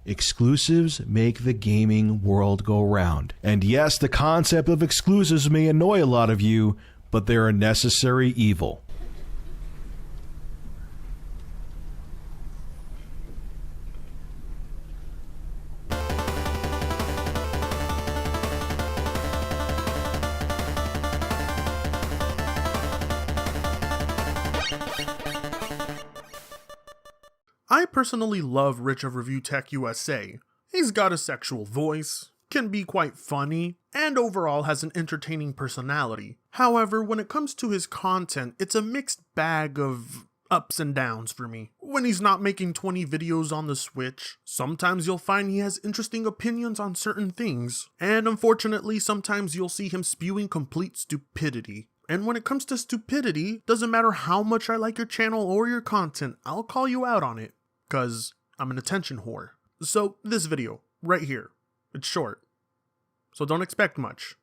Exclusives make the gaming world go round. And yes, the concept of exclusives may annoy a lot of you, but they're a necessary evil. I personally love Rich of ReviewTechUsa. He's got a sexual voice, can be quite funny, and overall has an entertaining personality. However, when it comes to his content, it's a mixed bag of ups and downs for me. When he's not making 20 videos on the Switch, sometimes you'll find he has interesting opinions on certain things, and unfortunately, sometimes you'll see him spewing complete stupidity. And when it comes to stupidity, doesn't matter how much I like your channel or your content, I'll call you out on it, cause I'm an attention whore. So this video, right here, it's short, so don't expect much.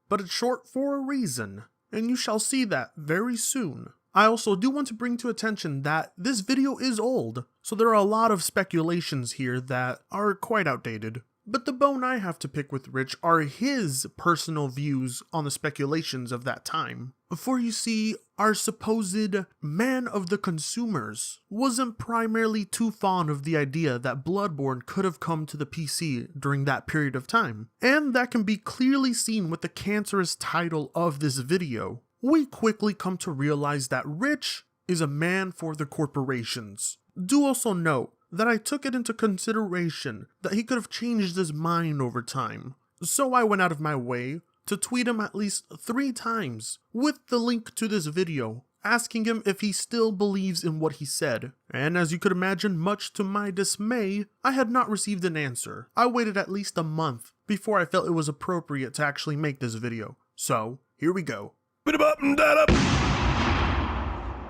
But it's short for a reason, and you shall see that very soon. I also do want to bring to attention that this video is old, so there are a lot of speculations here that are quite outdated. But the bone I have to pick with Rich are his personal views on the speculations of that time. For you see, our supposed man of the consumers wasn't primarily too fond of the idea that Bloodborne could have come to the PC during that period of time. And that can be clearly seen with the cancerous title of this video. We quickly come to realize that Rich is a man for the corporations. Do also note that I took it into consideration that he could have changed his mind over time. So I went out of my way to tweet him at least 3 times with the link to this video, asking him if he still believes in what he said. And as you could imagine, much to my dismay, I had not received an answer. I waited at least a month before I felt it was appropriate to actually make this video. So, here we go.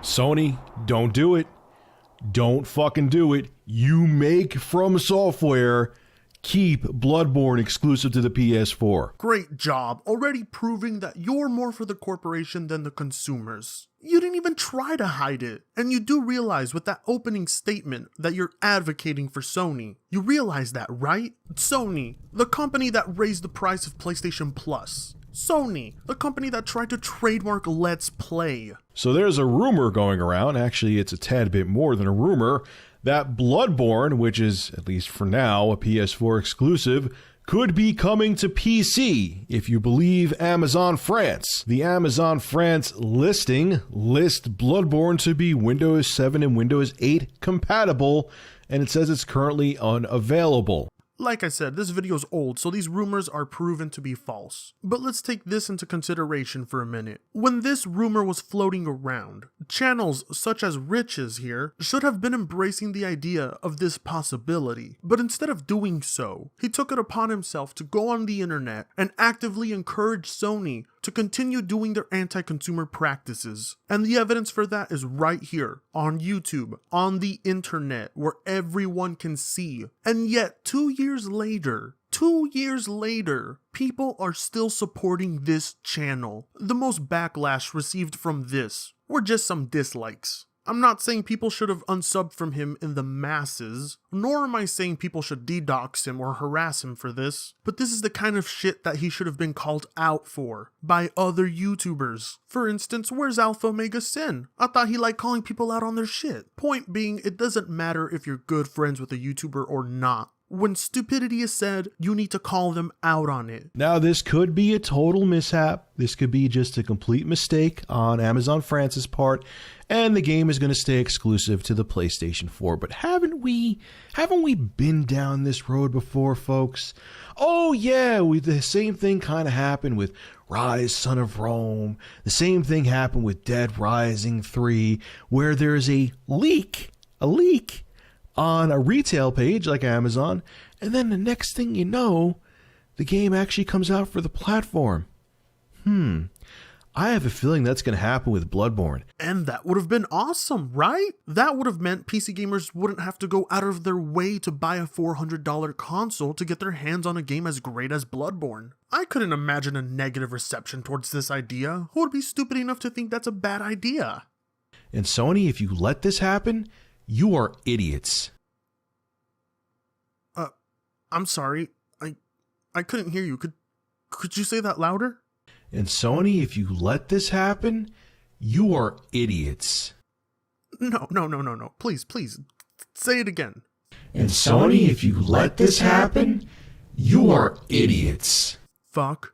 Sony, don't do it. Don't fucking do it. You make From Software keep Bloodborne exclusive to the PS4. Great job, already proving that you're more for the corporation than the consumers. You didn't even try to hide it. And you do realize with that opening statement that you're advocating for Sony. You realize that, right? Sony, the company that raised the price of PlayStation Plus. Sony, the company that tried to trademark Let's Play. So there's a rumor going around, actually it's a tad bit more than a rumor, that Bloodborne, which is, at least for now, a PS4 exclusive, could be coming to PC, if you believe Amazon France. The Amazon France listing lists Bloodborne to be Windows 7 and Windows 8 compatible, and it says it's currently unavailable. Like I said, this video's old, so these rumors are proven to be false. But let's take this into consideration for a minute. When this rumor was floating around, channels such as Rich's here should have been embracing the idea of this possibility. But instead of doing so, he took it upon himself to go on the internet and actively encourage Sony to continue doing their anti-consumer practices. And the evidence for that is right here, on YouTube, on the internet, where everyone can see. And yet, 2 years later, people are still supporting this channel. The most backlash received from this were just some dislikes. I'm not saying people should have unsubbed from him in the masses, nor am I saying people should de-dox him or harass him for this, but this is the kind of shit that he should have been called out for by other YouTubers. For instance, where's Alpha Omega Sin? I thought he liked calling people out on their shit. Point being, it doesn't matter if you're good friends with a YouTuber or not. When stupidity is said, you need to call them out on it. Now, this could be a total mishap. This could be just a complete mistake on Amazon France's part, and the game is going to stay exclusive to the PlayStation 4. But haven't we been down this road before, folks? Oh yeah, the same thing kind of happened with Rise, Son of Rome. The same thing happened with Dead Rising 3, where there's a leak on a retail page like Amazon, and then the next thing you know, the game actually comes out for the platform. I have a feeling that's going to happen with Bloodborne. And that would have been awesome, right? That would have meant PC gamers wouldn't have to go out of their way to buy a $400 console to get their hands on a game as great as Bloodborne. I couldn't imagine a negative reception towards this idea. Who would be stupid enough to think that's a bad idea? And Sony, if you let this happen, you are idiots. I'm sorry. I couldn't hear you. Could you say that louder? And Sony, if you let this happen, you are idiots. No. Please. Say it again. And Sony, if you let this happen, you are idiots. Fuck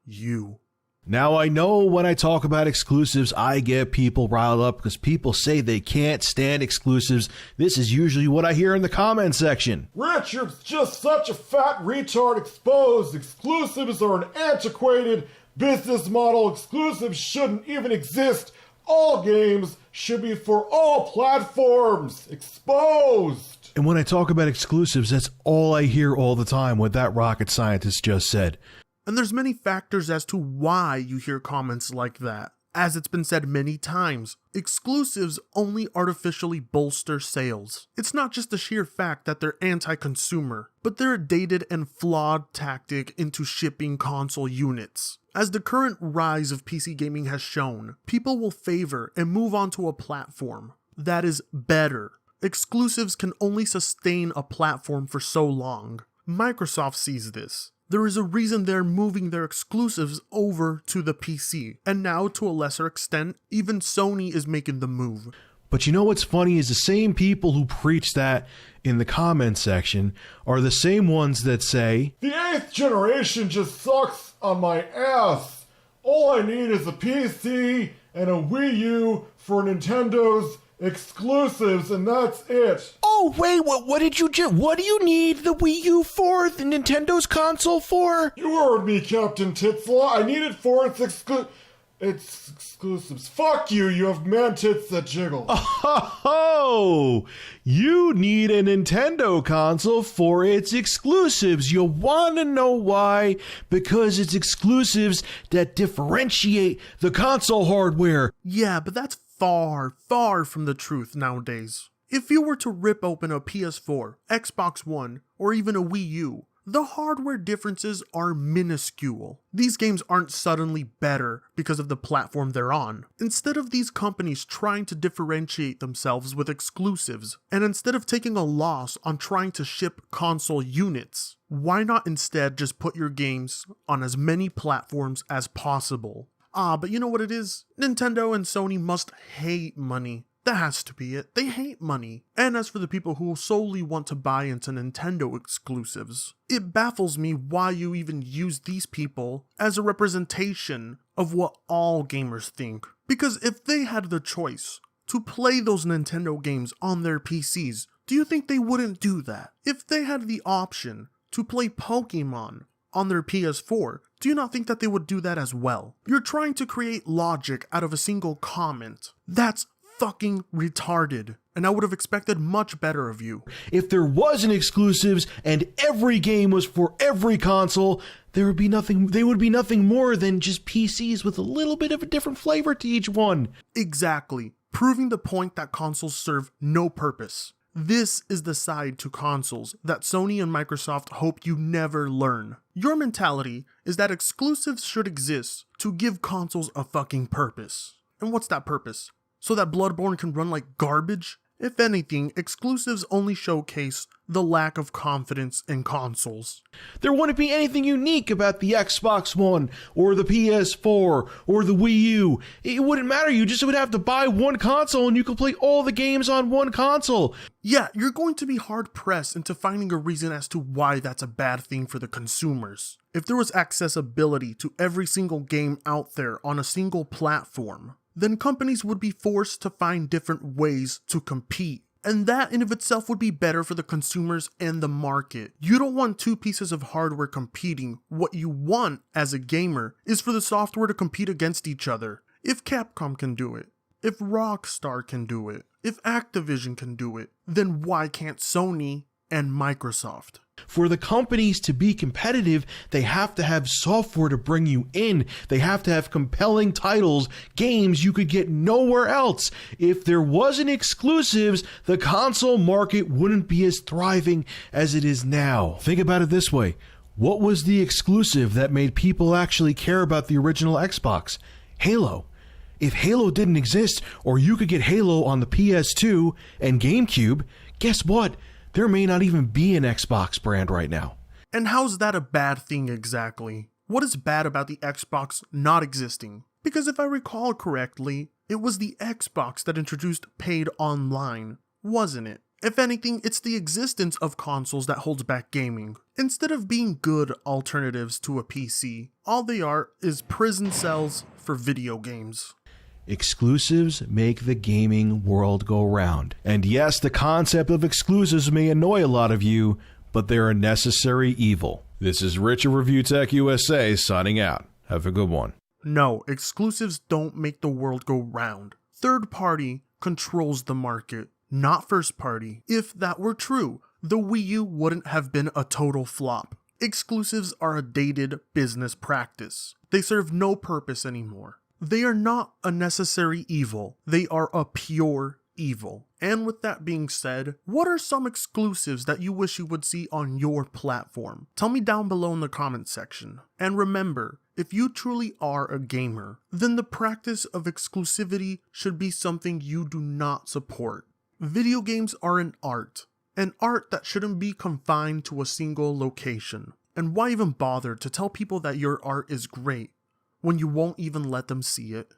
you. Now, I know when I talk about exclusives, I get people riled up because people say they can't stand exclusives. This is usually what I hear in the comment section. Rich, you're just such a fat retard exposed. Exclusives are an antiquated business model. Exclusives shouldn't even exist. All games should be for all platforms. Exposed. And when I talk about exclusives, that's all I hear all the time, what that rocket scientist just said. And there's many factors as to why you hear comments like that. As it's been said many times, exclusives only artificially bolster sales. It's not just the sheer fact that they're anti-consumer, but they're a dated and flawed tactic into shipping console units. As the current rise of PC gaming has shown, people will favor and move on to a platform that is better. Exclusives can only sustain a platform for so long. Microsoft sees this. There is a reason they're moving their exclusives over to the PC, and now to a lesser extent, even Sony is making the move. But you know what's funny is the same people who preach that in the comment section are the same ones that say, The 8th generation just sucks on my ass. All I need is a PC and a Wii U for Nintendo's exclusives, and that's it. Oh, wait, what do you need the Wii U for? The Nintendo's console for? You heard me, Captain Titsla. I need it for its exclusives. Fuck you, you have man tits that jiggle. Oh, you need a Nintendo console for its exclusives. You want to know why? Because it's exclusives that differentiate the console hardware. Yeah, but that's far from the truth nowadays. If you were to rip open a PS4, Xbox One, or even a Wii U, the hardware differences are minuscule. These games aren't suddenly better because of the platform they're on. Instead of these companies trying to differentiate themselves with exclusives, and instead of taking a loss on trying to ship console units, why not instead just put your games on as many platforms as possible? But you know what it is? Nintendo and Sony must hate money. That has to be it. They hate money. And as for the people who solely want to buy into Nintendo exclusives, it baffles me why you even use these people as a representation of what all gamers think. Because if they had the choice to play those Nintendo games on their PCs, do you think they wouldn't do that? If they had the option to play Pokemon on their PS4, do you not think that they would do that as well? You're trying to create logic out of a single comment. That's fucking retarded, and I would have expected much better of you. If there wasn't exclusives and every game was for every console, they would be nothing more than just PCs with a little bit of a different flavor to each one. Exactly, proving the point that consoles serve no purpose. This is the side to consoles that Sony and Microsoft hope you never learn. Your mentality is that exclusives should exist to give consoles a fucking purpose. And what's that purpose? So that Bloodborne can run like garbage? If anything, exclusives only showcase the lack of confidence in consoles. There wouldn't be anything unique about the Xbox One or the PS4 or the Wii U. It wouldn't matter. You just would have to buy one console and you could play all the games on one console. Yeah, you're going to be hard-pressed into finding a reason as to why that's a bad thing for the consumers. If there was accessibility to every single game out there on a single platform, then companies would be forced to find different ways to compete. And that in of itself would be better for the consumers and the market. You don't want two pieces of hardware competing. What you want as a gamer is for the software to compete against each other. If Capcom can do it, if Rockstar can do it, if Activision can do it, then why can't Sony and Microsoft? For the companies to be competitive, they have to have software to bring you in. They have to have compelling titles, games you could get nowhere else. If there wasn't exclusives, the console market wouldn't be as thriving as it is now. Think about it this way. What was the exclusive that made people actually care about the original Xbox? Halo. If Halo didn't exist, or you could get Halo on the PS2 and GameCube, guess what? there may not even be an Xbox brand right now. And how's that a bad thing exactly? What is bad about the Xbox not existing? Because if I recall correctly, it was the Xbox that introduced paid online, wasn't it? If anything, it's the existence of consoles that holds back gaming. Instead of being good alternatives to a PC, all they are is prison cells for video games. Exclusives make the gaming world go round. And yes, the concept of exclusives may annoy a lot of you, but they're a necessary evil. This is Rich of ReviewTechUsa signing out. Have a good one. No, exclusives don't make the world go round. Third party controls the market, not first party. If that were true, the Wii U wouldn't have been a total flop. Exclusives are a dated business practice. They serve no purpose anymore. They are not a necessary evil. They are a pure evil. And with that being said, what are some exclusives that you wish you would see on your platform? Tell me down below in the comment section. And remember, if you truly are a gamer, then the practice of exclusivity should be something you do not support. Video games are an art that shouldn't be confined to a single location. And why even bother to tell people that your art is great when you won't even let them see it?